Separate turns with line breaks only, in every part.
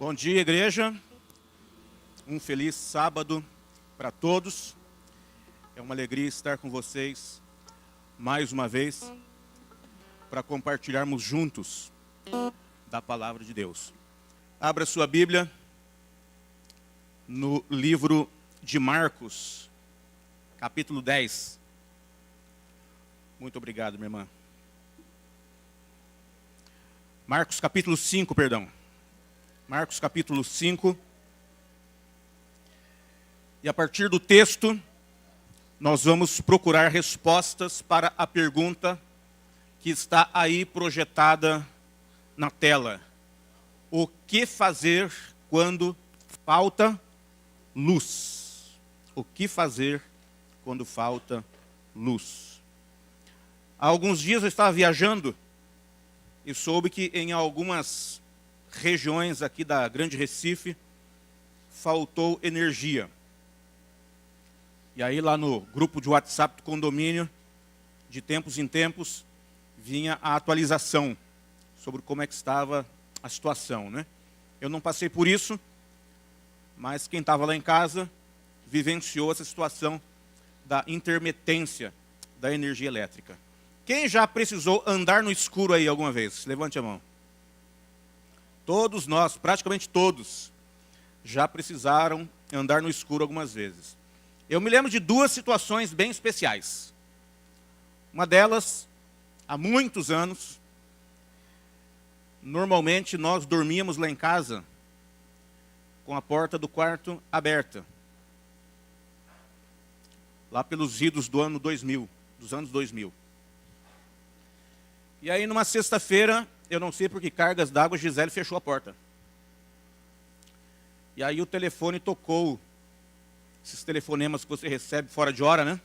Bom dia, igreja. Um feliz sábado para todos. É uma alegria estar com vocês mais uma vez para compartilharmos juntos da palavra de Deus. Abra sua Bíblia no livro de Marcos, capítulo 10. Muito obrigado, minha irmã. Marcos capítulo 5, perdão. Marcos capítulo 5. E a partir do texto, nós vamos procurar respostas para a pergunta que está aí projetada na tela. O que fazer quando falta luz? O que fazer quando falta luz? Há alguns dias eu estava viajando e soube que em algumas regiões aqui da Grande Recife faltou energia. E aí lá no grupo de WhatsApp do condomínio, de tempos em tempos, vinha a atualização sobre como é que estava a situação, né? Eu não passei por isso, mas quem estava lá em casa vivenciou essa situação da intermitência da energia elétrica. Quem já precisou andar no escuro aí alguma vez? Levante a mão. Todos nós, praticamente todos, já precisaram andar no escuro algumas vezes. Eu me lembro de duas situações bem especiais. Uma delas, há muitos anos, normalmente nós dormíamos lá em casa com a porta do quarto aberta. Lá pelos idos do ano 2000, dos anos 2000. E aí numa sexta-feira, eu não sei por que cargas d'água, Gisele fechou a porta. E aí o telefone tocou. Esses telefonemas que você recebe fora de hora, né?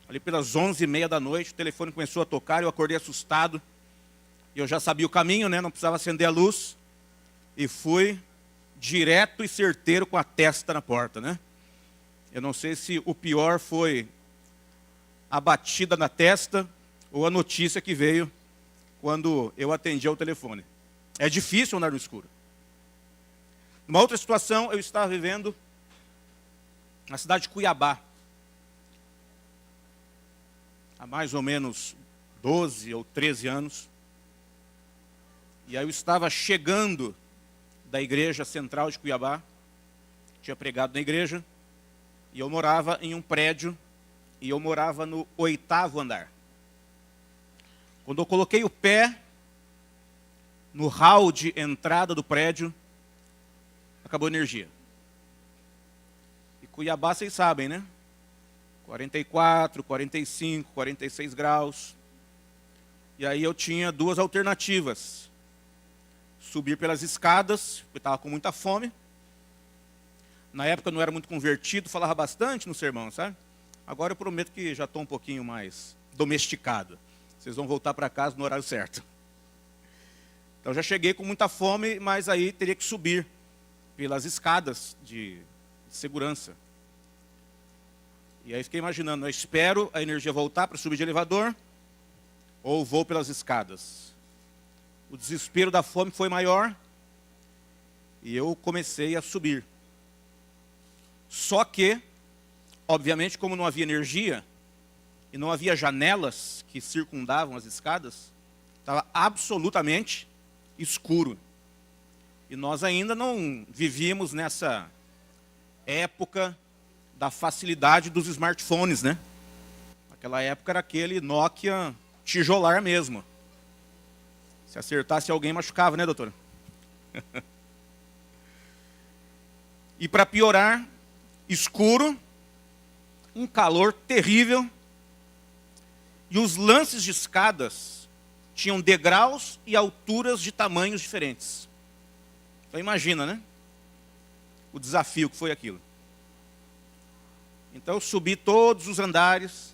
Ali pelas 11h30 da noite, o telefone começou a tocar, eu acordei assustado. E eu já sabia o caminho, né? Não precisava acender a luz. E fui direto e certeiro com a testa na porta, né? Eu não sei se o pior foi a batida na testa ou a notícia que veio quando eu atendi ao telefone. É difícil andar no escuro. Numa outra situação, eu estava vivendo na cidade de Cuiabá, há mais ou menos 12 ou 13 anos. E aí eu estava chegando da igreja central de Cuiabá, tinha pregado na igreja, e eu morava em um prédio, e eu morava no 8º andar. Quando eu coloquei o pé no hall de entrada do prédio, acabou a energia. E Cuiabá, vocês sabem, né? 44, 45, 46 graus. E aí eu tinha duas alternativas. Subir pelas escadas, porque estava com muita fome. Na época eu não era muito convertido, falava bastante no sermão, sabe? Agora eu prometo que já estou um pouquinho mais domesticado. Vocês vão voltar para casa no horário certo. Então já cheguei com muita fome, mas aí teria que subir pelas escadas de segurança. E aí fiquei imaginando, eu espero a energia voltar para subir de elevador ou vou pelas escadas. O desespero da fome foi maior e eu comecei a subir. Só que, obviamente, como não havia energia e não havia janelas que circundavam as escadas, estava absolutamente escuro. E nós ainda não vivíamos nessa época da facilidade dos smartphones, né? Naquela época era aquele Nokia tijolar mesmo. Se acertasse alguém, machucava, né, doutora? E para piorar, escuro, um calor terrível, e os lances de escadas tinham degraus e alturas de tamanhos diferentes. Então imagina, né? O desafio que foi aquilo. Então eu subi todos os andares,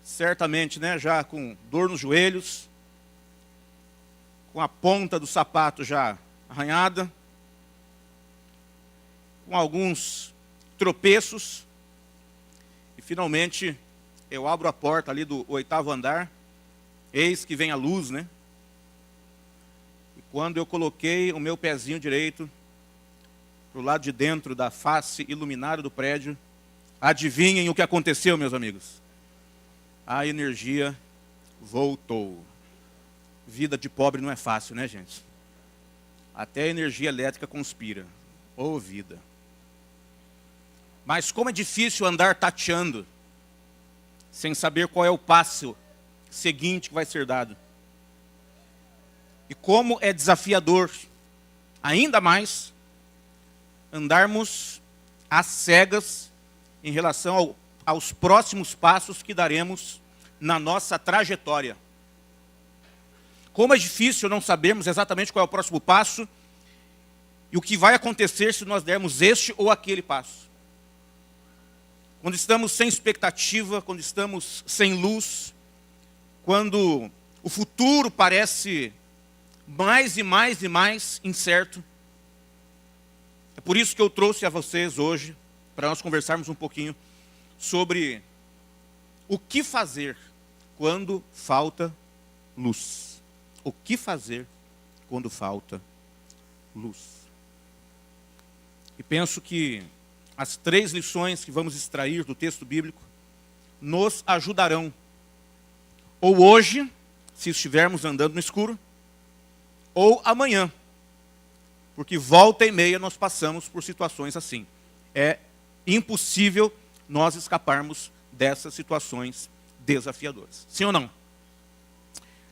certamente, né, já com dor nos joelhos, com a ponta do sapato já arranhada, com alguns tropeços, e finalmente eu abro a porta ali do 8º andar, eis que vem a luz, né? quando eu coloquei o meu pezinho direito para o lado de dentro da face iluminada do prédio, adivinhem o que aconteceu, meus amigos? A energia voltou. Vida de pobre não é fácil, né, gente? Até a energia elétrica conspira. Ô, vida. Mas como é difícil andar tateando, sem saber qual é o passo seguinte que vai ser dado. E como é desafiador, ainda mais, andarmos às cegas em relação aos próximos passos que daremos na nossa trajetória. Como é difícil não sabermos exatamente qual é o próximo passo e o que vai acontecer se nós dermos este ou aquele passo. Quando estamos sem expectativa, quando estamos sem luz, quando o futuro parece mais e mais e mais incerto. É por isso que eu trouxe a vocês hoje, para nós conversarmos um pouquinho sobre o que fazer quando falta luz. O que fazer quando falta luz? E penso que as 3 lições que vamos extrair do texto bíblico nos ajudarão. Ou hoje, se estivermos andando no escuro, ou amanhã. Porque volta e meia nós passamos por situações assim. É impossível nós escaparmos dessas situações desafiadoras. Sim ou não?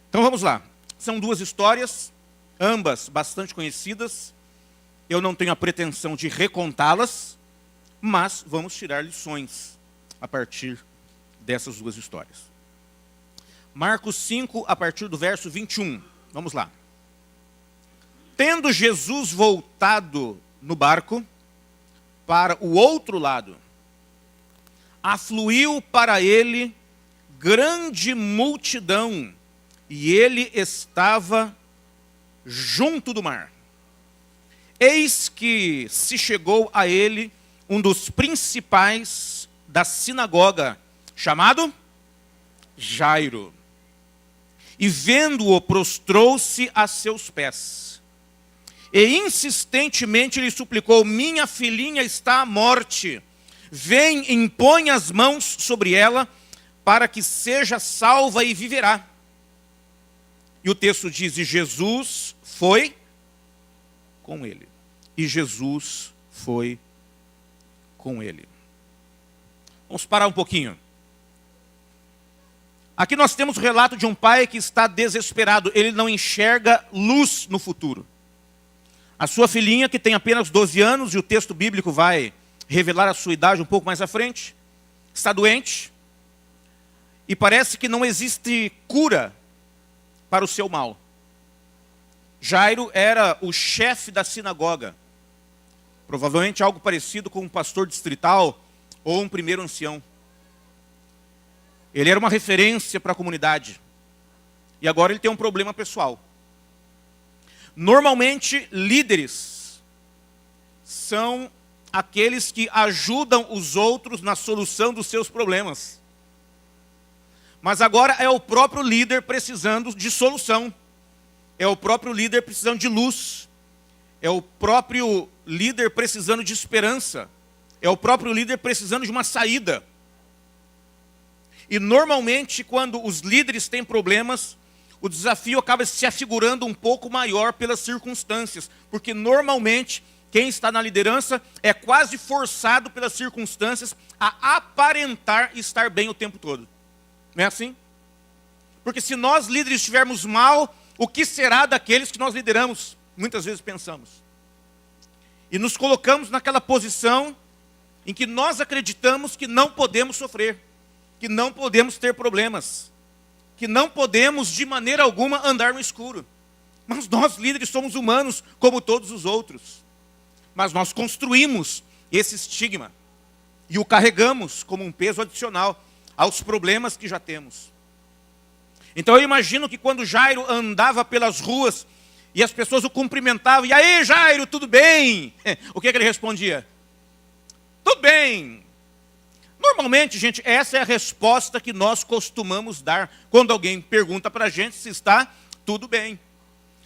Então vamos lá. São 2 histórias, ambas bastante conhecidas. Eu não tenho a pretensão de recontá-las, mas vamos tirar lições a partir dessas 2 histórias. Marcos 5, a partir do verso 21. Vamos lá. Tendo Jesus voltado no barco para o outro lado, afluiu para ele grande multidão, e ele estava junto do mar. Eis que se chegou a ele um dos principais da sinagoga, chamado Jairo. E vendo-o, prostrou-se a seus pés. E insistentemente lhe suplicou: minha filhinha está à morte. Vem, impõe as mãos sobre ela, para que seja salva e viverá. E o texto diz: e Jesus foi com ele. E Jesus foi com ele. Vamos parar um pouquinho. Aqui nós temos o relato de um pai que está desesperado. Ele não enxerga luz no futuro. A sua filhinha, que tem apenas 12 anos, e o texto bíblico vai revelar a sua idade um pouco mais à frente, está doente. E parece que não existe cura para o seu mal. Jairo era o chefe da sinagoga. Provavelmente algo parecido com um pastor distrital ou um primeiro ancião. Ele era uma referência para a comunidade. E agora ele tem um problema pessoal. Normalmente, líderes são aqueles que ajudam os outros na solução dos seus problemas. Mas agora é o próprio líder precisando de solução. É o próprio líder precisando de luz. É o próprio líder precisando de esperança. É o próprio líder precisando de uma saída. E normalmente, quando os líderes têm problemas, o desafio acaba se afigurando um pouco maior pelas circunstâncias. Porque normalmente, quem está na liderança é quase forçado pelas circunstâncias a aparentar estar bem o tempo todo. Não é assim? Porque se nós líderes estivermos mal, o que será daqueles que nós lideramos? Muitas vezes pensamos. E nos colocamos naquela posição em que nós acreditamos que não podemos sofrer, que não podemos ter problemas, que não podemos de maneira alguma andar no escuro. Mas nós líderes somos humanos como todos os outros. Mas nós construímos esse estigma e o carregamos como um peso adicional aos problemas que já temos. Então eu imagino que quando Jairo andava pelas ruas e as pessoas o cumprimentavam: e aí, Jairo, tudo bem? O que ele respondia? Tudo bem. Normalmente, gente, essa é a resposta que nós costumamos dar quando alguém pergunta para a gente se está tudo bem.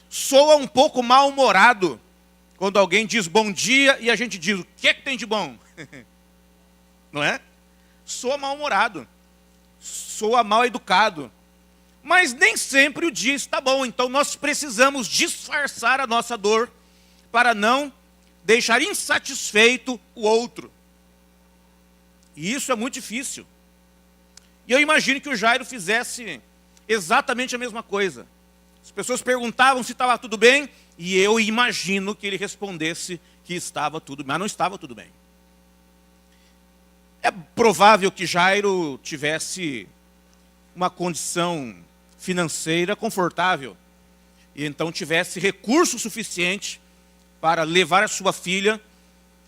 soa um pouco mal-humorado quando alguém diz bom dia e a gente diz, o que é que tem de bom? Não é? Soa mal-humorado, soa mal-educado. Mas nem sempre o dia está bom, então nós precisamos disfarçar a nossa dor para não deixar insatisfeito o outro. E isso é muito difícil. E eu imagino que o Jairo fizesse exatamente a mesma coisa. As pessoas perguntavam se estava tudo bem, e eu imagino que ele respondesse que estava tudo bem, mas não estava tudo bem. É provável que Jairo tivesse uma condição financeira confortável, e então tivesse recurso suficiente para levar a sua filha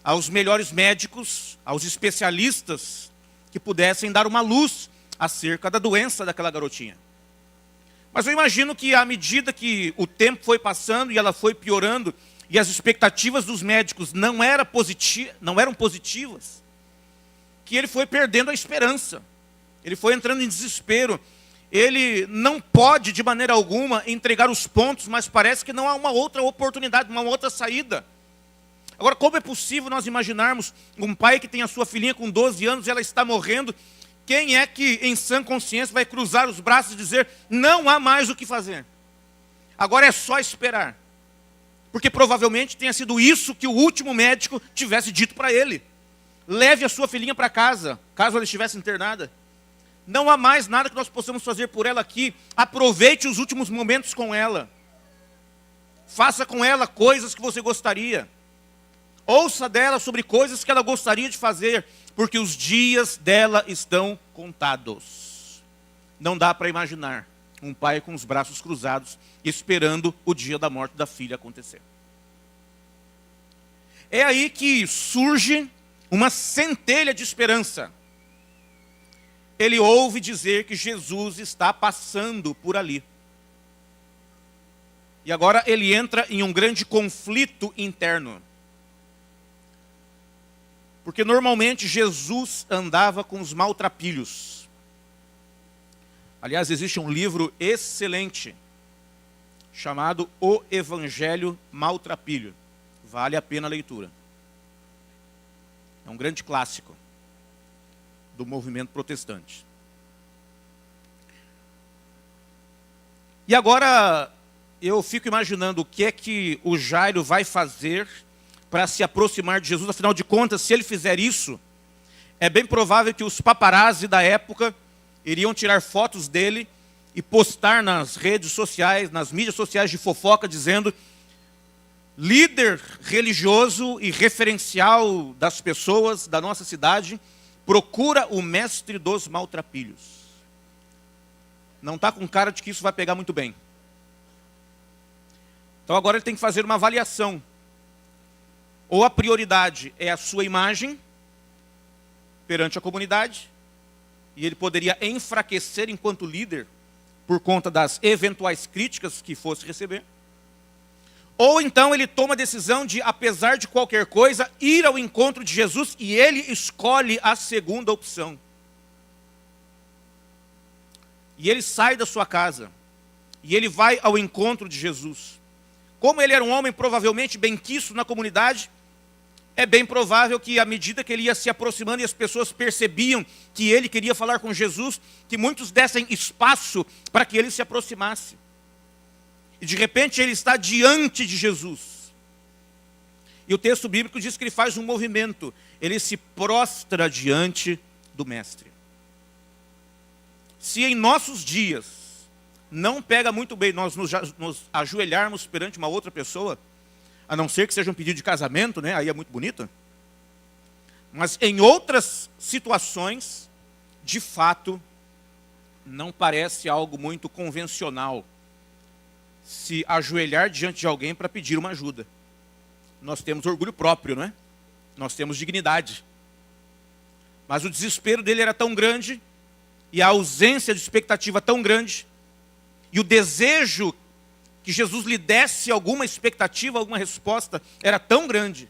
aos melhores médicos, aos especialistas que pudessem dar uma luz acerca da doença daquela garotinha. Mas eu imagino que à medida que o tempo foi passando e ela foi piorando, e as expectativas dos médicos não eram positivas, que ele foi perdendo a esperança, ele foi entrando em desespero. Ele não pode, de maneira alguma, entregar os pontos, mas parece que não há uma outra oportunidade, uma outra saída. Agora, como é possível nós imaginarmos um pai que tem a sua filhinha com 12 anos e ela está morrendo? Quem é que, em sã consciência, vai cruzar os braços e dizer, não há mais o que fazer? Agora é só esperar. Porque provavelmente tenha sido isso que o último médico tivesse dito para ele. Leve a sua filhinha para casa, caso ela estivesse internada. Não há mais nada que nós possamos fazer por ela aqui. Aproveite os últimos momentos com ela. Faça com ela coisas que você gostaria. Ouça dela sobre coisas que ela gostaria de fazer, porque os dias dela estão contados. Não dá para imaginar um pai com os braços cruzados, esperando o dia da morte da filha acontecer. É aí que surge uma centelha de esperança. Ele ouve dizer que Jesus está passando por ali. E agora ele entra em um grande conflito interno. Porque normalmente Jesus andava com os maltrapilhos. Aliás, existe um livro excelente, chamado O Evangelho Maltrapilho. Vale a pena a leitura. É um grande clássico do movimento protestante. E agora eu fico imaginando o que é que o Jairo vai fazer para se aproximar de Jesus. Afinal de contas, se ele fizer isso, é bem provável que os paparazzi da época iriam tirar fotos dele e postar nas redes sociais, nas mídias sociais de fofoca, dizendo: líder religioso e referencial das pessoas da nossa cidade procura o mestre dos maltrapilhos. Não está com cara de que isso vai pegar muito bem. Então agora ele tem que fazer uma avaliação. Ou a prioridade é a sua imagem perante a comunidade, e ele poderia enfraquecer enquanto líder por conta das eventuais críticas que fosse receber. Ou então ele toma a decisão de, apesar de qualquer coisa, ir ao encontro de Jesus, e ele escolhe a segunda opção. E ele sai da sua casa, e ele vai ao encontro de Jesus. Como ele era um homem provavelmente benquisto na comunidade, é bem provável que à medida que ele ia se aproximando e as pessoas percebiam que ele queria falar com Jesus, que muitos dessem espaço para que ele se aproximasse. E de repente ele está diante de Jesus. E o texto bíblico diz que ele faz um movimento. Ele se prostra diante do mestre. Se em nossos dias não pega muito bem nós nos ajoelharmos perante uma outra pessoa, a não ser que seja um pedido de casamento, né? Aí é muito bonito. Mas em outras situações, de fato, não parece algo muito convencional se ajoelhar diante de alguém para pedir uma ajuda. Nós temos orgulho próprio, não é? Nós temos dignidade. Mas o desespero dele era tão grande, e a ausência de expectativa tão grande, e o desejo que Jesus lhe desse alguma expectativa, alguma resposta, era tão grande,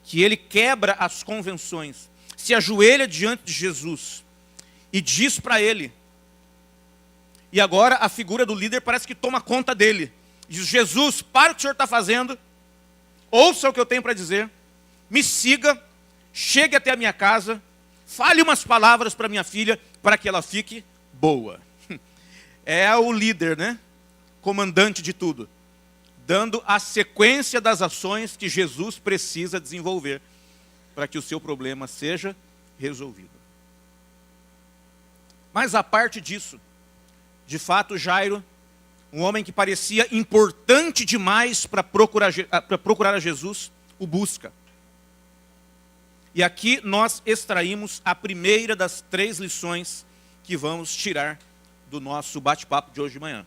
que ele quebra as convenções, se ajoelha diante de Jesus, e diz para ele. E agora a figura do líder parece que toma conta dele. Diz: Jesus, para o que o senhor está fazendo, ouça o que eu tenho para dizer, me siga, chegue até a minha casa, fale umas palavras para minha filha, para que ela fique boa. É o líder, né? Comandante de tudo, dando a sequência das ações que Jesus precisa desenvolver para que o seu problema seja resolvido. Mas a parte disso, de fato, Jairo, um homem que parecia importante demais para procurar a Jesus, o busca. E aqui nós extraímos a primeira das 3 lições que vamos tirar do nosso bate-papo de hoje de manhã.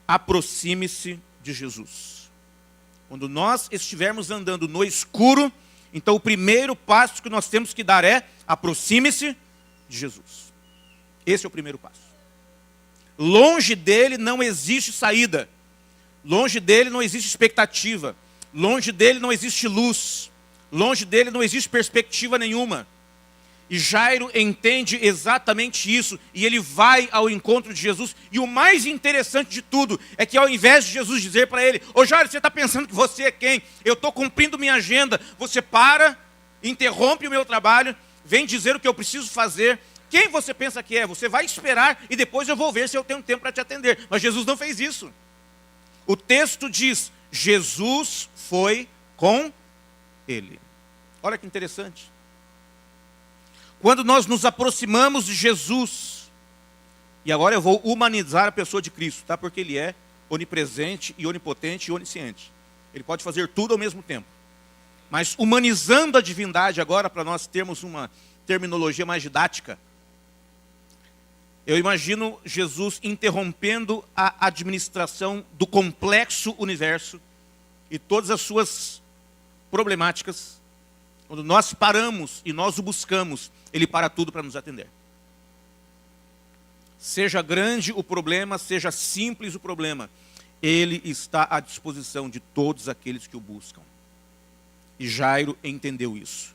Aproxime-se de Jesus. Quando nós estivermos andando no escuro, então o primeiro passo que nós temos que dar é: aproxime-se de Jesus. Esse é o primeiro passo. Longe dele não existe saída. Longe dele não existe expectativa. Longe dele não existe luz. Longe dele não existe perspectiva nenhuma. E Jairo entende exatamente isso. E ele vai ao encontro de Jesus. E o mais interessante de tudo é que ao invés de Jesus dizer para ele: ô Jairo, você está pensando que você é quem? Eu estou cumprindo minha agenda. Você para, interrompe o meu trabalho, vem dizer o que eu preciso fazer. Quem você pensa que é? Você vai esperar e depois eu vou ver se eu tenho tempo para te atender. Mas Jesus não fez isso. O texto diz: Jesus foi com ele. Olha que interessante. Quando nós nos aproximamos de Jesus, e agora eu vou humanizar a pessoa de Cristo, tá? Porque ele é onipresente e onipotente e onisciente. Ele pode fazer tudo ao mesmo tempo. Mas humanizando a divindade agora, para nós termos uma terminologia mais didática, eu imagino Jesus interrompendo a administração do complexo universo e todas as suas problemáticas. Quando nós paramos e nós o buscamos, ele para tudo para nos atender. Seja grande o problema, seja simples o problema, ele está à disposição de todos aqueles que o buscam. E Jairo entendeu isso.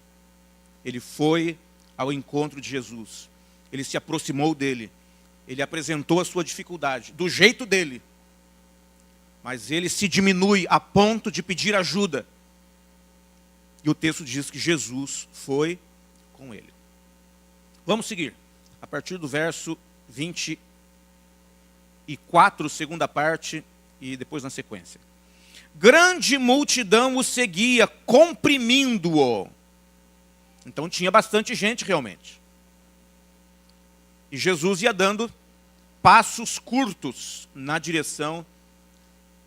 Ele foi ao encontro de Jesus. Ele se aproximou dele. Ele apresentou a sua dificuldade, do jeito dele. Mas ele se diminui a ponto de pedir ajuda. E o texto diz que Jesus foi com ele. Vamos seguir. A partir do verso 24, segunda parte, e depois na sequência. Grande multidão o seguia, comprimindo-o. Então tinha bastante gente realmente. E Jesus ia dando passos curtos na direção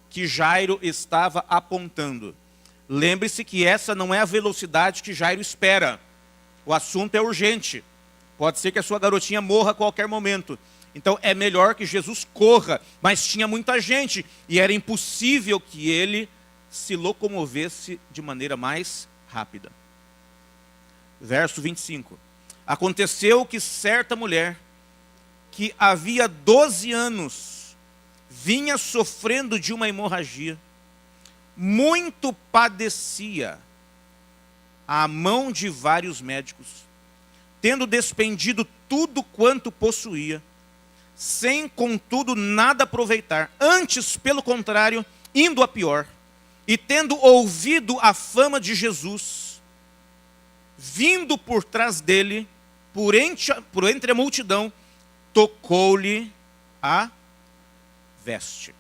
que Jairo estava apontando. Lembre-se que essa não é a velocidade que Jairo espera. O assunto é urgente. Pode ser que a sua garotinha morra a qualquer momento. Então é melhor que Jesus corra. Mas tinha muita gente e era impossível que ele se locomovesse de maneira mais rápida. Verso 25. Aconteceu que certa mulher, que havia 12 anos, vinha sofrendo de uma hemorragia, muito padecia à mão de vários médicos, tendo despendido tudo quanto possuía, sem contudo nada aproveitar, antes, pelo contrário, indo a pior, e tendo ouvido a fama de Jesus, vindo por trás dele, por entre a multidão, tocou-lhe a veste.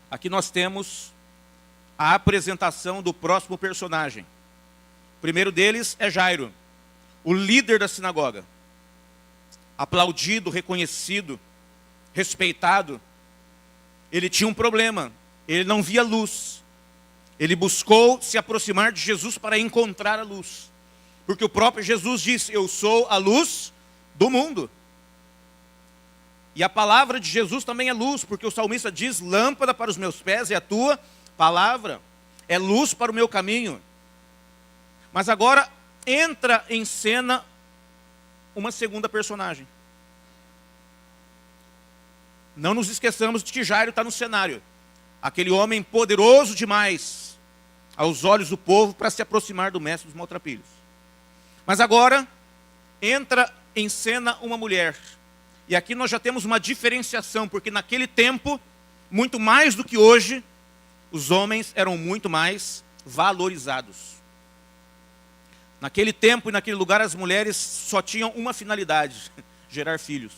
Aqui nós temos a apresentação do próximo personagem. O primeiro deles é Jairo, o líder da sinagoga. Aplaudido, reconhecido, respeitado. Ele tinha um problema, ele não via luz. Ele buscou se aproximar de Jesus para encontrar a luz. Porque o próprio Jesus disse: eu sou a luz do mundo. E a palavra de Jesus também é luz, porque o salmista diz: lâmpada para os meus pés é a tua palavra, é luz para o meu caminho. Mas agora entra em cena uma segunda personagem. Não nos esqueçamos de que Jairo está no cenário. Aquele homem poderoso demais aos olhos do povo para se aproximar do mestre dos maltrapilhos. Mas agora entra em cena uma mulher. E aqui nós já temos uma diferenciação, porque naquele tempo muito mais do que hoje, os homens eram muito mais valorizados. Naquele tempo e naquele lugar, as mulheres só tinham uma finalidade: gerar filhos.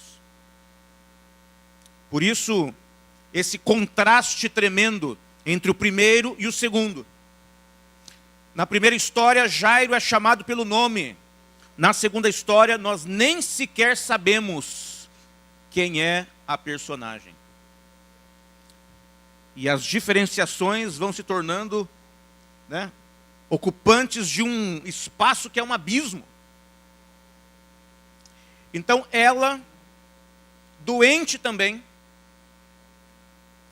Por isso, esse contraste tremendo entre o primeiro e o segundo. Na primeira história, Jairo é chamado pelo nome. Na segunda história, nós nem sequer sabemos quem é a personagem. E as diferenciações vão se tornando, né, ocupantes de um espaço que é um abismo. Então ela, doente também,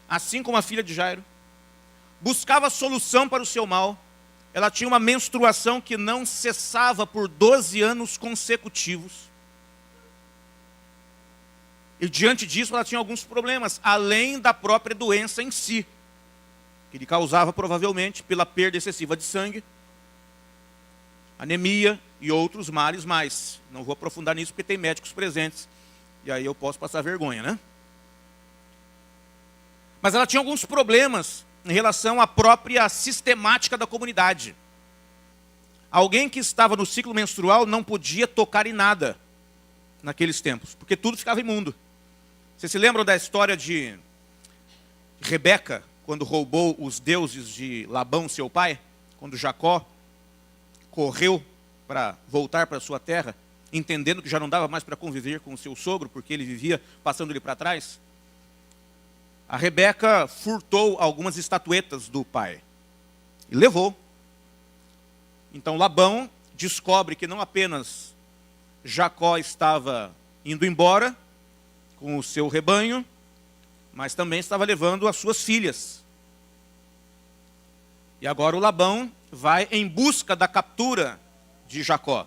assim como a filha de Jairo, buscava solução para o seu mal. Ela tinha uma menstruação que não cessava por 12 anos consecutivos. E diante disso ela tinha alguns problemas, além da própria doença em si, que lhe causava provavelmente pela perda excessiva de sangue, anemia e outros males mais. Não vou aprofundar nisso porque tem médicos presentes, e aí eu posso passar vergonha, né? Mas ela tinha alguns problemas em relação à própria sistemática da comunidade. Alguém que estava no ciclo menstrual não podia tocar em nada naqueles tempos, porque tudo ficava imundo. Vocês se lembram da história de Rebeca, quando roubou os deuses de Labão, seu pai? Quando Jacó correu para voltar para sua terra, entendendo que já não dava mais para conviver com o seu sogro, porque ele vivia passando ele para trás. A Rebeca furtou algumas estatuetas do pai e levou. Então Labão descobre que não apenas Jacó estava indo embora com o seu rebanho, mas também estava levando as suas filhas. E agora o Labão vai em busca da captura de Jacó.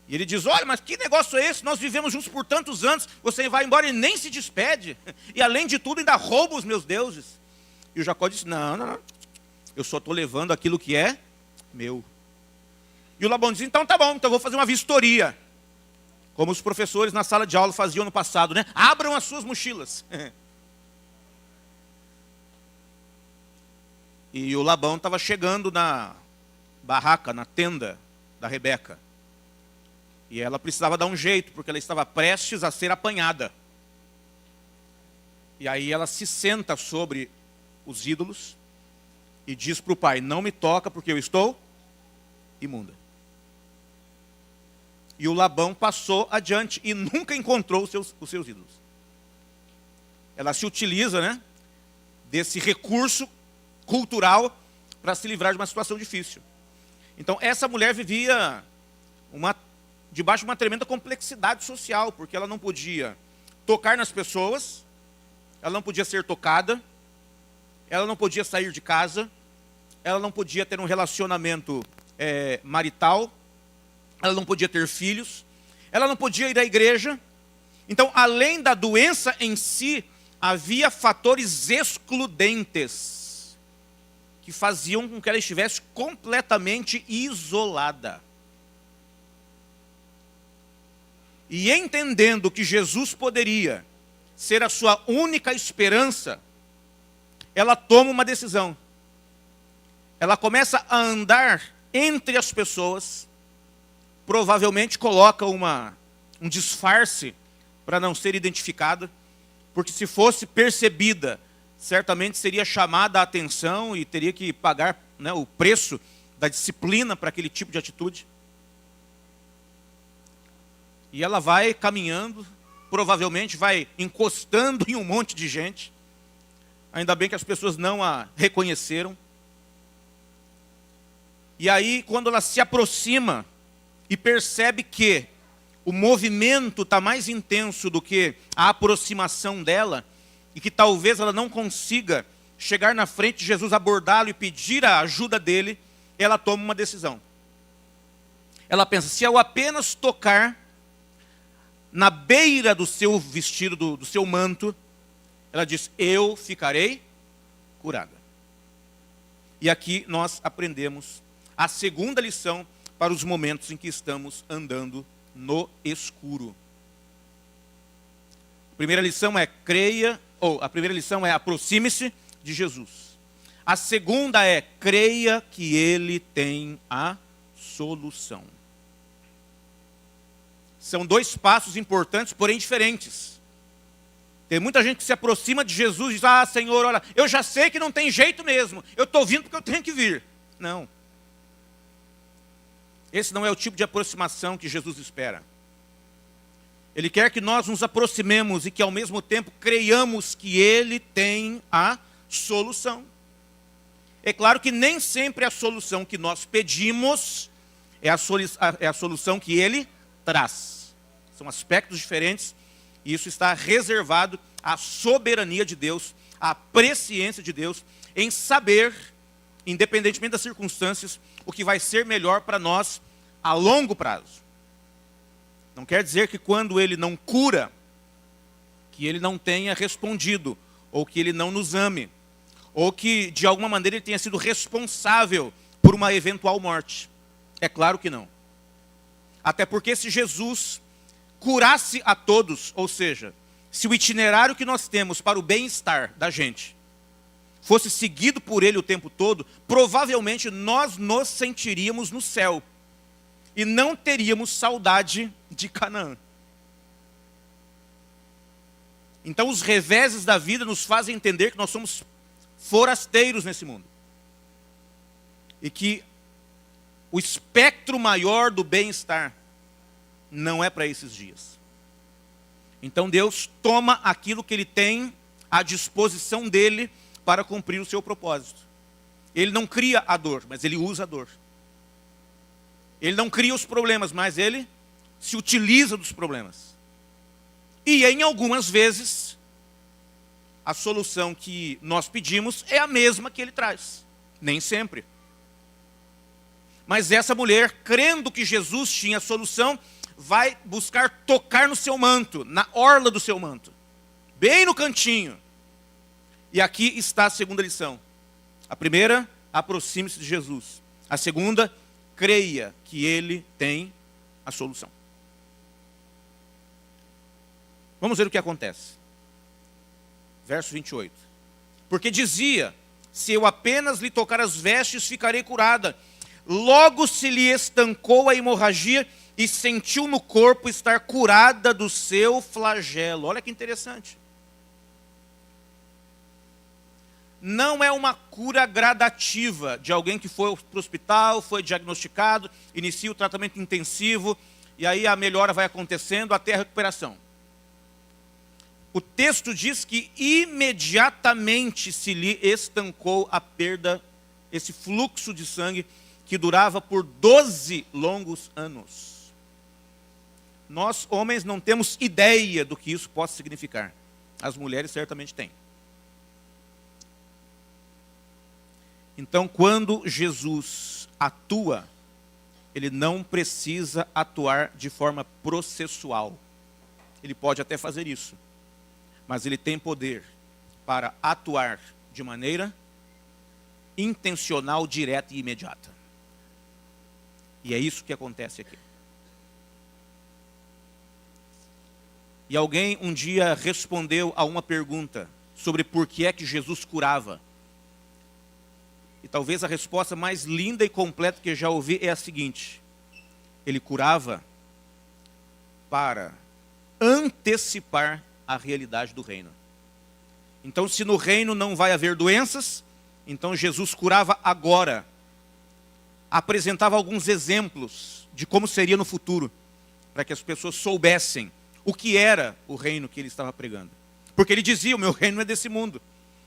E ele diz: olha, mas que negócio é esse? Nós vivemos juntos por tantos anos, você vai embora e nem se despede. E além de tudo ainda rouba os meus deuses. E o Jacó disse: não. Eu só estou levando aquilo que é meu. E o Labão diz: então tá bom, então eu vou fazer uma vistoria. Como os professores na sala de aula faziam no passado, né? Abram as suas mochilas. E o Labão estava chegando na barraca, na tenda da Rebeca. E ela precisava dar um jeito, porque ela estava prestes a ser apanhada. E aí ela se senta sobre os ídolos e diz para o pai: não me toca porque eu estou imunda. E o Labão passou adiante e nunca encontrou os seus ídolos. Ela se utiliza, né, desse recurso cultural para se livrar de uma situação difícil. Então essa mulher vivia debaixo de uma tremenda complexidade social, porque ela não podia tocar nas pessoas, ela não podia ser tocada, ela não podia sair de casa, ela não podia ter um relacionamento marital, ela não podia ter filhos, ela não podia ir à igreja. Então, além da doença em si, havia fatores excludentes que faziam com que ela estivesse completamente isolada. E entendendo que Jesus poderia ser a sua única esperança, ela toma uma decisão. Ela começa a andar entre as pessoas, provavelmente coloca um disfarce para não ser identificada, porque se fosse percebida, certamente seria chamada a atenção e teria que pagar, né, o preço da disciplina para aquele tipo de atitude. E ela vai caminhando, provavelmente vai encostando em um monte de gente. Ainda bem que as pessoas não a reconheceram. E aí, quando ela se aproxima e percebe que o movimento está mais intenso do que a aproximação dela, e que talvez ela não consiga chegar na frente de Jesus, abordá-lo e pedir a ajuda dele, ela toma uma decisão. Ela pensa: se eu apenas tocar na beira do seu vestido, do seu manto, ela diz: eu ficarei curada. E aqui nós aprendemos a segunda lição para os momentos em que estamos andando no escuro. A primeira lição é: creia ou a primeira lição é aproxime-se de Jesus. A segunda é creia que Ele tem a solução. São dois passos importantes, porém diferentes. Tem muita gente que se aproxima de Jesus e diz, ah, Senhor, olha, eu já sei que não tem jeito mesmo, eu estou vindo porque eu tenho que vir. Não. Esse não é o tipo de aproximação que Jesus espera. Ele quer que nós nos aproximemos e que ao mesmo tempo creiamos que Ele tem a solução. É claro que nem sempre a solução que nós pedimos é a solução que Ele traz. São aspectos diferentes e isso está reservado à soberania de Deus, à presciência de Deus em saber, independentemente das circunstâncias, o que vai ser melhor para nós a longo prazo. Não quer dizer que quando Ele não cura, que Ele não tenha respondido, ou que Ele não nos ame, ou que de alguma maneira Ele tenha sido responsável por uma eventual morte. É claro que não. Até porque se Jesus curasse a todos, ou seja, se o itinerário que nós temos para o bem-estar da gente fosse seguido por Ele o tempo todo, provavelmente nós nos sentiríamos no céu e não teríamos saudade de Canaã. Então os reveses da vida nos fazem entender que nós somos forasteiros nesse mundo. E que o espectro maior do bem-estar não é para esses dias. Então Deus toma aquilo que Ele tem à disposição dEle para cumprir o seu propósito. Ele não cria a dor, mas Ele usa a dor. Ele não cria os problemas, mas Ele se utiliza dos problemas. E em algumas vezes, a solução que nós pedimos é a mesma que Ele traz. Nem sempre. Mas essa mulher, crendo que Jesus tinha a solução, vai buscar tocar no seu manto, na orla do seu manto. Bem no cantinho. E aqui está a segunda lição. A primeira, aproxime-se de Jesus. A segunda, creia que Ele tem a solução. Vamos ver o que acontece. Verso 28. Porque dizia, se eu apenas lhe tocar as vestes, ficarei curada. Logo se lhe estancou a hemorragia e sentiu no corpo estar curada do seu flagelo. Olha que interessante. Não é uma cura gradativa de alguém que foi para o hospital, foi diagnosticado, inicia o tratamento intensivo, e aí a melhora vai acontecendo até a recuperação. O texto diz que imediatamente se lhe estancou a perda, esse fluxo de sangue que durava por 12 longos anos. Nós, homens, não temos ideia do que isso possa significar. As mulheres certamente têm. Então, quando Jesus atua, Ele não precisa atuar de forma processual. Ele pode até fazer isso. Mas Ele tem poder para atuar de maneira intencional, direta e imediata. E é isso que acontece aqui. E alguém um dia respondeu a uma pergunta sobre por que é que Jesus curava. E talvez a resposta mais linda e completa que eu já ouvi é a seguinte: Ele curava para antecipar a realidade do reino. Então, se no reino não vai haver doenças, então Jesus curava agora. Apresentava alguns exemplos de como seria no futuro, para que as pessoas soubessem o que era o reino que Ele estava pregando. Porque Ele dizia, o meu reino é desse mundo.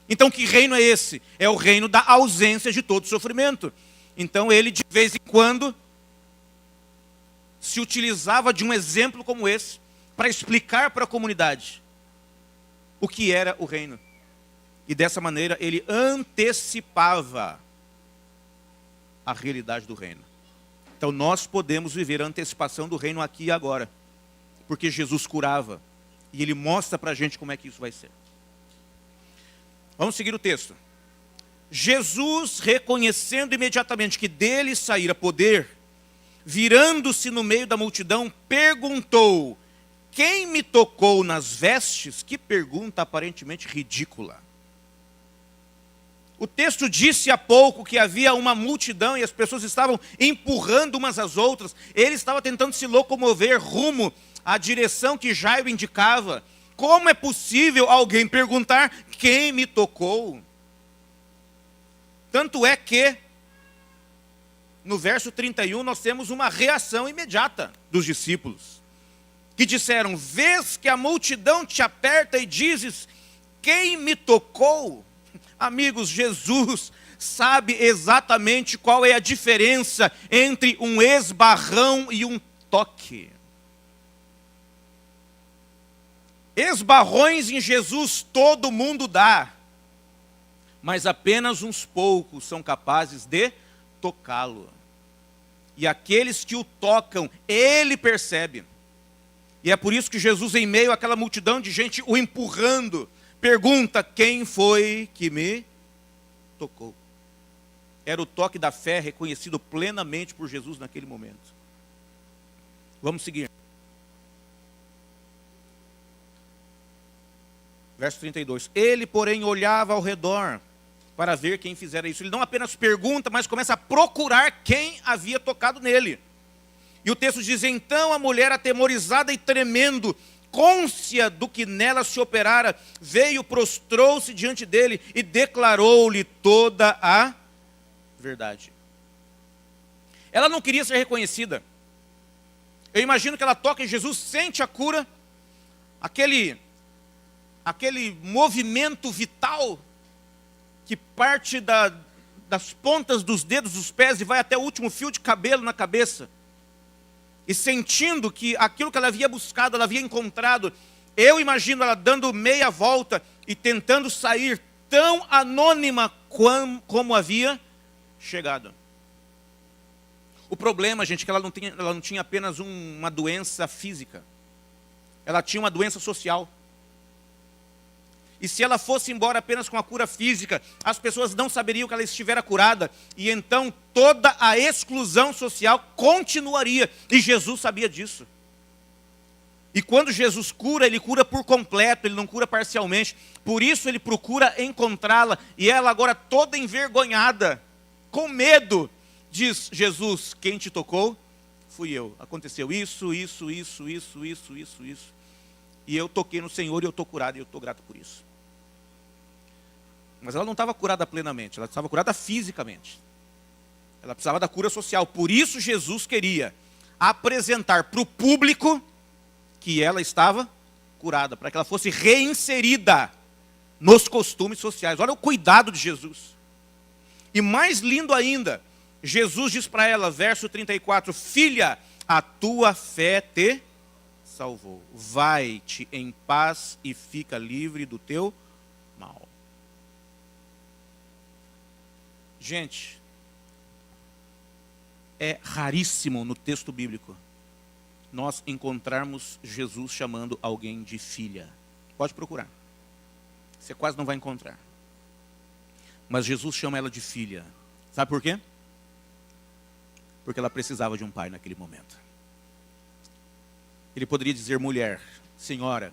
Então, que reino é esse? É o reino da ausência de todo sofrimento. Então, Ele, de vez em quando, se utilizava de um exemplo como esse, para explicar para a comunidade o que era o reino. E dessa maneira, Ele antecipava a realidade do reino. Então, nós podemos viver a antecipação do reino aqui e agora. Porque Jesus curava. E Ele mostra para a gente como é que isso vai ser. Vamos seguir o texto. Jesus, reconhecendo imediatamente que dele saíra poder, virando-se no meio da multidão, perguntou: quem me tocou nas vestes? Que pergunta aparentemente ridícula. O texto disse há pouco que havia uma multidão e as pessoas estavam empurrando umas às outras. Ele estava tentando se locomover rumo à direção que Jairo indicava. Como é possível alguém perguntar quem me tocou? Tanto é que, no verso 31, nós temos uma reação imediata dos discípulos, que disseram: vês que a multidão te aperta e dizes, quem me tocou? Amigos, Jesus sabe exatamente qual é a diferença entre um esbarrão e um toque. Esbarrões em Jesus todo mundo dá, mas apenas uns poucos são capazes de tocá-lo. E aqueles que o tocam, ele percebe. E é por isso que Jesus, em meio àquela multidão de gente o empurrando, pergunta: quem foi que me tocou? Era o toque da fé reconhecido plenamente por Jesus naquele momento. Vamos seguir. Verso 32. Ele, porém, olhava ao redor para ver quem fizera isso. Ele não apenas pergunta, mas começa a procurar quem havia tocado nele. E o texto diz: então a mulher, atemorizada e tremendo, cônscia do que nela se operara, veio, prostrou-se diante dele e declarou-lhe toda a verdade. Ela não queria ser reconhecida. Eu imagino que ela toca em Jesus, sente a cura, aquele movimento vital que parte das pontas dos dedos dos pés e vai até o último fio de cabelo na cabeça. E sentindo que aquilo que ela havia buscado, ela havia encontrado, eu imagino ela dando meia volta e tentando sair tão anônima como havia chegado. O problema, gente, é que ela não tinha apenas uma doença física. Ela tinha uma doença social. E se ela fosse embora apenas com a cura física, as pessoas não saberiam que ela estivera curada. E então toda a exclusão social continuaria. E Jesus sabia disso. E quando Jesus cura, ele cura por completo, ele não cura parcialmente. Por isso ele procura encontrá-la. E ela agora toda envergonhada, com medo, diz: Jesus, quem te tocou? Fui eu. Aconteceu isso. E eu toquei no Senhor e eu estou curado e eu estou grato por isso. Mas ela não estava curada plenamente, ela estava curada fisicamente. Ela precisava da cura social. Por isso Jesus queria apresentar para o público que ela estava curada, para que ela fosse reinserida nos costumes sociais. Olha o cuidado de Jesus. E mais lindo ainda, Jesus diz para ela, verso 34, filha, a tua fé te salvou. Vai-te em paz e fica livre do teu mal. Gente, é raríssimo no texto bíblico nós encontrarmos Jesus chamando alguém de filha. Pode procurar. Você quase não vai encontrar. Mas Jesus chama ela de filha. Sabe por quê? Porque ela precisava de um pai naquele momento. Ele poderia dizer: mulher, senhora,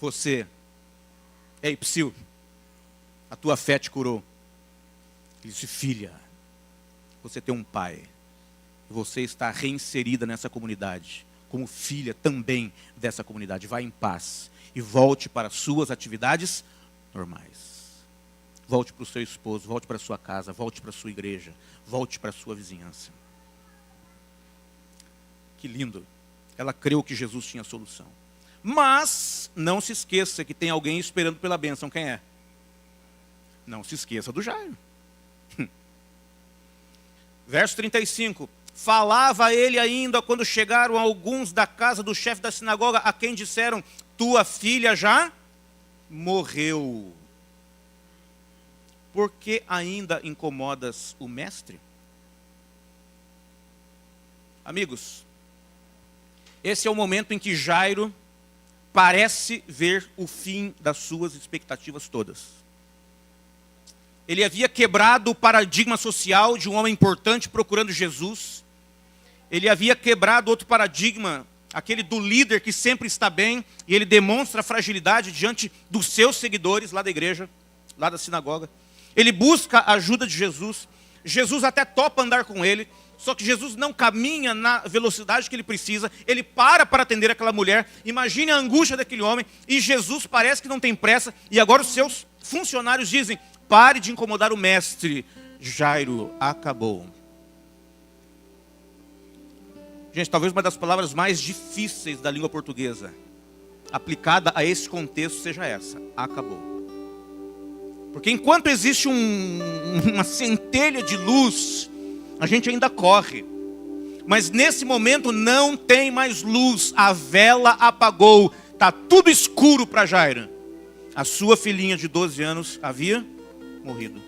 você, ei, psiu, a tua fé te curou. Ele disse: filha, você tem um pai. Você está reinserida nessa comunidade, como filha também dessa comunidade. Vá em paz e volte para suas atividades normais. Volte para o seu esposo, volte para a sua casa, volte para a sua igreja, volte para a sua vizinhança. Que lindo. Ela creu que Jesus tinha solução. Mas não se esqueça que tem alguém esperando pela bênção. Quem é? Não se esqueça do Jairo. Verso 35. Falava ele ainda quando chegaram alguns da casa do chefe da sinagoga, a quem disseram: tua filha já morreu. Por que ainda incomodas o mestre? Amigos, esse é o momento em que Jairo parece ver o fim das suas expectativas todas. Ele havia quebrado o paradigma social de um homem importante procurando Jesus. Ele havia quebrado outro paradigma aquele do líder que sempre está bem, e ele demonstra fragilidade diante dos seus seguidores lá da igreja, lá da sinagoga. Ele busca a ajuda de Jesus. Jesus até topa andar com ele, só que Jesus não caminha na velocidade que ele precisa. Ele para atender aquela mulher. Imagine a angústia daquele homem, e Jesus parece que não tem pressa, e agora os seus funcionários dizem: pare de incomodar o mestre, Jairo acabou. Gente, talvez uma das palavras mais difíceis da língua portuguesa, aplicada a esse contexto, seja essa: acabou. Porque enquanto existe uma centelha de luz, a gente ainda corre. Mas nesse momento não tem mais luz, a vela apagou, está tudo escuro para Jairo. A sua filhinha de 12 anos havia morrido.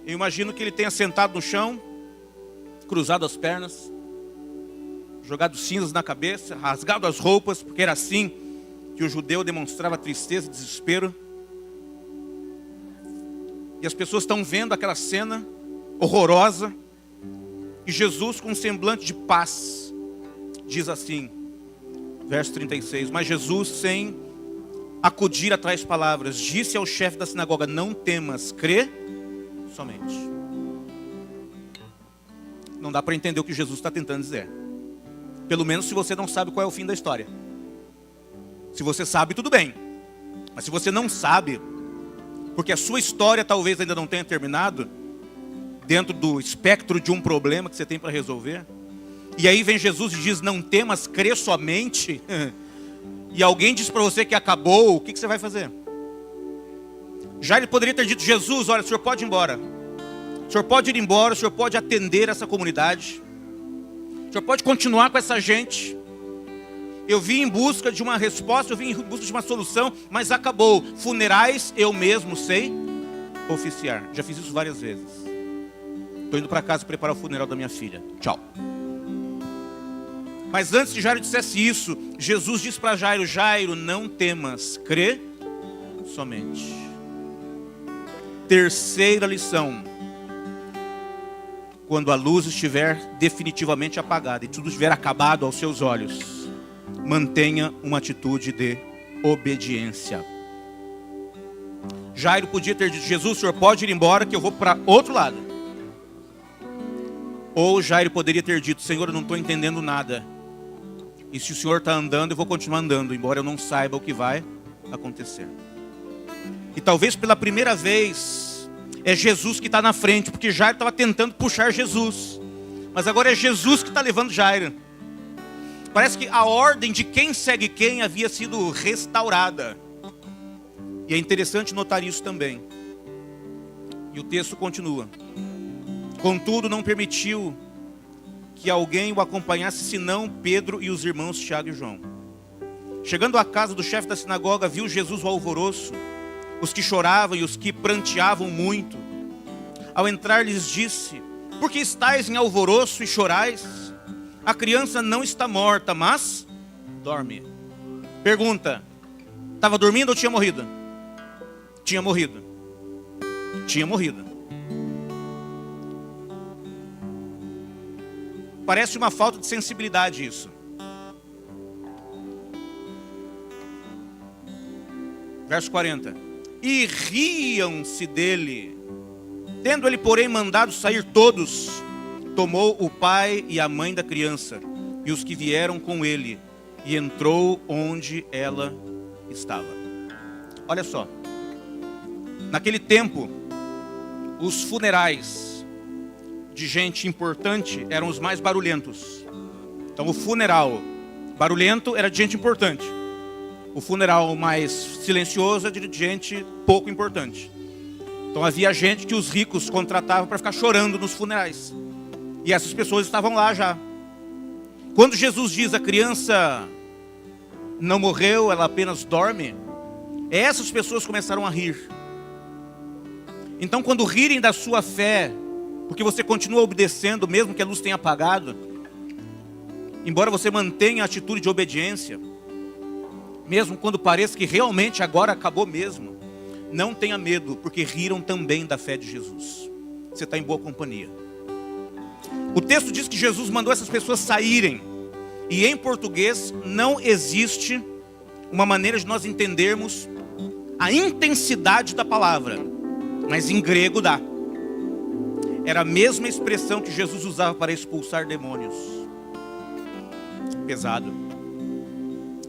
Eu imagino que ele tenha sentado no chão, cruzado as pernas, jogado cinzas na cabeça, rasgado as roupas, porque era assim que o judeu demonstrava tristeza e desespero. E as pessoas estão vendo aquela cena horrorosa, e Jesus, com um semblante de paz, diz assim, verso 36, mas Jesus, sem acudir a tais palavras, disse ao chefe da sinagoga: não temas, crê somente. Não dá para entender o que Jesus está tentando dizer. Pelo menos se você não sabe qual é o fim da história. Se você sabe, tudo bem. Mas se você não sabe, porque a sua história talvez ainda não tenha terminado, dentro do espectro de um problema que você tem para resolver, e aí vem Jesus e diz: não temas, crê somente, e alguém diz para você que acabou, o que você vai fazer? Já ele poderia ter dito: Jesus, olha, o senhor pode ir embora. O senhor pode ir embora, o senhor pode atender essa comunidade. O senhor pode continuar com essa gente. Eu vim em busca de uma resposta, eu vim em busca de uma solução, mas acabou. Funerais eu mesmo sei oficiar. Já fiz isso várias vezes. Estou indo para casa preparar o funeral da minha filha. Tchau. Mas antes que Jairo dissesse isso, Jesus disse para Jairo: Jairo, não temas, crê somente. Terceira lição: quando a luz estiver definitivamente apagada e tudo estiver acabado aos seus olhos, mantenha uma atitude de obediência. Jairo podia ter dito: Jesus, o senhor pode ir embora que eu vou para outro lado. Ou Jairo poderia ter dito: Senhor, eu não estou entendendo nada. E se o senhor está andando, eu vou continuar andando, embora eu não saiba o que vai acontecer. E talvez pela primeira vez é Jesus que está na frente, porque Jairo estava tentando puxar Jesus. Mas agora é Jesus que está levando Jairo. Parece que a ordem de quem segue quem havia sido restaurada. E é interessante notar isso também. E o texto continua: contudo, não permitiu que alguém o acompanhasse, senão Pedro e os irmãos Tiago e João. Chegando à casa do chefe da sinagoga, viu Jesus o alvoroço, os que choravam e os que pranteavam muito. Ao entrar, lhes disse: por que estáis em alvoroço e chorais? A criança não está morta, mas dorme. Pergunta: estava dormindo ou tinha morrido? Tinha morrido. Tinha morrido. Parece uma falta de sensibilidade isso. Verso 40. E riam-se dele. Tendo ele, porém, mandado sair todos, tomou o pai e a mãe da criança e os que vieram com ele, e entrou onde ela estava. Olha só. Naquele tempo, os funerais de gente importante eram os mais barulhentos. Então o funeral barulhento era de gente importante. O funeral mais silencioso era de gente pouco importante. Então havia gente que os ricos contratavam para ficar chorando nos funerais. E essas pessoas estavam lá já. Quando Jesus diz: a criança não morreu, ela apenas dorme, essas pessoas começaram a rir. Então, quando rirem da sua fé, porque você continua obedecendo, mesmo que a luz tenha apagado, embora você mantenha a atitude de obediência, mesmo quando pareça que realmente agora acabou mesmo, não tenha medo, porque riram também da fé de Jesus. Você está em boa companhia. O texto diz que Jesus mandou essas pessoas saírem. E em português não existe uma maneira de nós entendermos a intensidade da palavra. Mas em grego dá. Era a mesma expressão que Jesus usava para expulsar demônios. Pesado.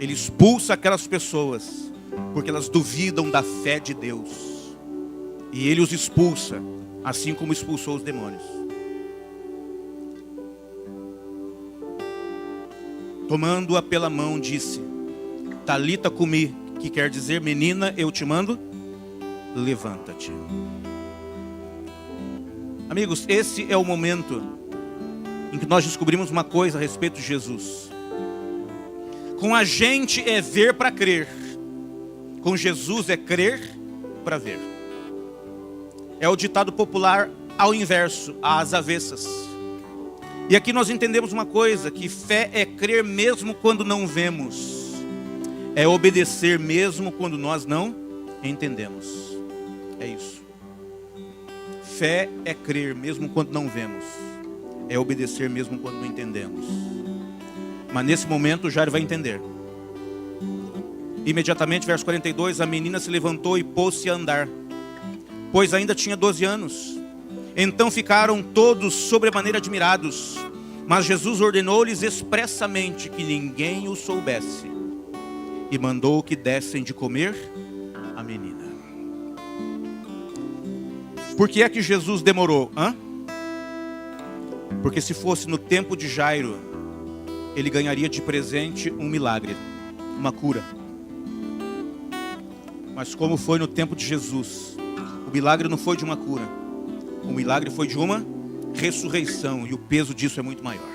Ele expulsa aquelas pessoas porque elas duvidam da fé de Deus. E ele os expulsa, assim como expulsou os demônios. Tomando-a pela mão, disse: Talita cumi, que quer dizer, menina, eu te mando, levanta-te. Amigos, esse é o momento em que nós descobrimos uma coisa a respeito de Jesus. Com a gente é ver para crer. Com Jesus é crer para ver. É o ditado popular ao inverso, às avessas. E aqui nós entendemos uma coisa, que fé é crer mesmo quando não vemos. É obedecer mesmo quando nós não entendemos. É isso. Fé é crer mesmo quando não vemos. É obedecer mesmo quando não entendemos. Mas nesse momento Jairo vai entender. Imediatamente, verso 42, a menina se levantou e pôs-se a andar, pois ainda tinha 12 anos. Então ficaram todos sobremaneira admirados. Mas Jesus ordenou-lhes expressamente que ninguém o soubesse. E mandou que dessem de comer a menina. Por que é que Jesus demorou? Porque se fosse no tempo de Jairo, ele ganharia de presente um milagre, uma cura. Mas como foi no tempo de Jesus, o milagre não foi de uma cura. O milagre foi de uma ressurreição, e o peso disso é muito maior.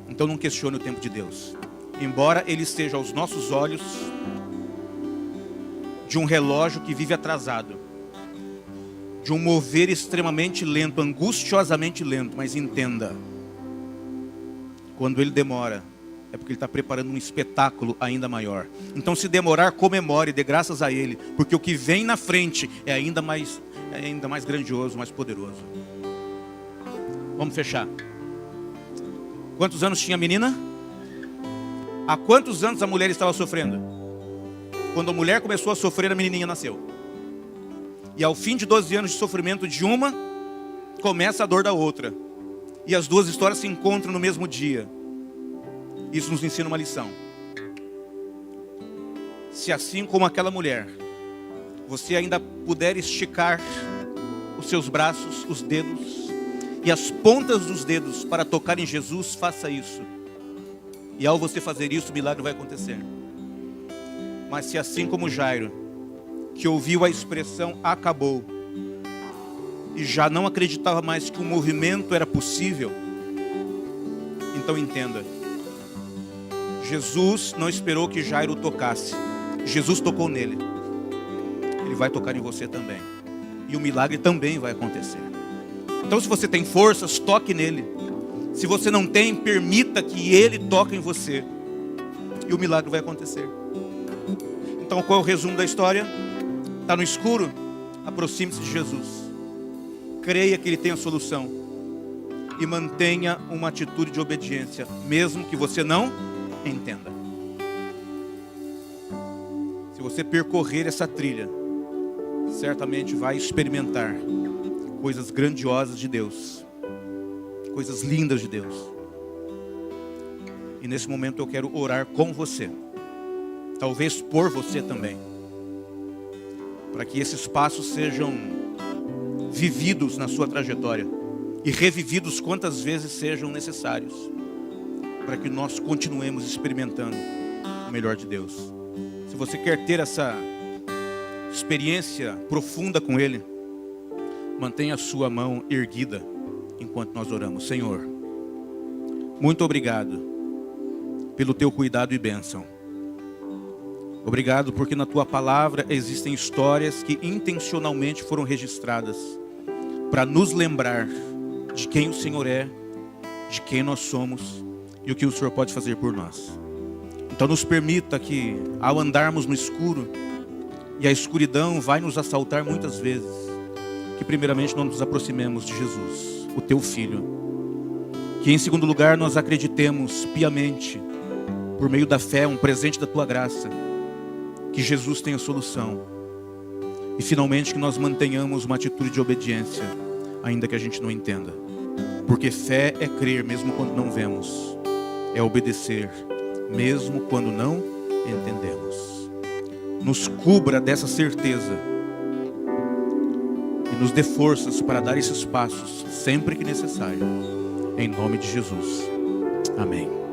Então não questione o tempo de Deus. Embora ele esteja aos nossos olhos de um relógio que vive atrasado, de um mover extremamente lento, angustiosamente lento, mas entenda, quando ele demora, é porque ele está preparando um espetáculo ainda maior. Então, se demorar, comemore, dê graças a ele, porque o que vem na frente é ainda mais grandioso, mais poderoso. Vamos fechar. Quantos anos tinha a menina? Há quantos anos a mulher estava sofrendo? Quando a mulher começou a sofrer, a menininha nasceu. E ao fim de 12 anos de sofrimento de uma, começa a dor da outra. E as duas histórias se encontram no mesmo dia. Isso nos ensina uma lição. Se assim como aquela mulher, você ainda puder esticar os seus braços, os dedos e as pontas dos dedos para tocar em Jesus, faça isso. E ao você fazer isso, o milagre vai acontecer. Mas se assim como Jairo, que ouviu a expressão acabou, e já não acreditava mais que o movimento era possível, então entenda, Jesus não esperou que Jairo tocasse. Jesus tocou nele. Ele vai tocar em você também. E o milagre também vai acontecer. Então, se você tem forças, toque nele. Se você não tem, permita que ele toque em você. E o milagre vai acontecer. Então, qual é o resumo da história? Está no escuro? Aproxime-se de Jesus. Creia que ele tem a solução. E mantenha uma atitude de obediência, mesmo que você não entenda. Se você percorrer essa trilha, certamente vai experimentar coisas grandiosas de Deus, coisas lindas de Deus. E nesse momento eu quero orar com você, talvez por você também, para que esses passos sejam vividos na sua trajetória e revividos quantas vezes sejam necessários, para que nós continuemos experimentando o melhor de Deus. Se você quer ter essa experiência profunda com Ele, mantenha a sua mão erguida enquanto nós oramos. Senhor, muito obrigado pelo teu cuidado e bênção. Obrigado porque na tua palavra existem histórias que intencionalmente foram registradas para nos lembrar de quem o Senhor é, de quem nós somos e o que o Senhor pode fazer por nós. Então nos permita que, ao andarmos no escuro, e a escuridão vai nos assaltar muitas vezes, que primeiramente nós nos aproximemos de Jesus, o teu Filho, Que em segundo lugar nós acreditemos piamente, por meio da fé, um presente da tua graça, que Jesus tem a solução. E finalmente que nós mantenhamos uma atitude de obediência, ainda que a gente não entenda. Porque fé é crer mesmo quando não vemos, é obedecer mesmo quando não entendemos. Nos cubra dessa certeza e nos dê forças para dar esses passos sempre que necessário. Em nome de Jesus. Amém.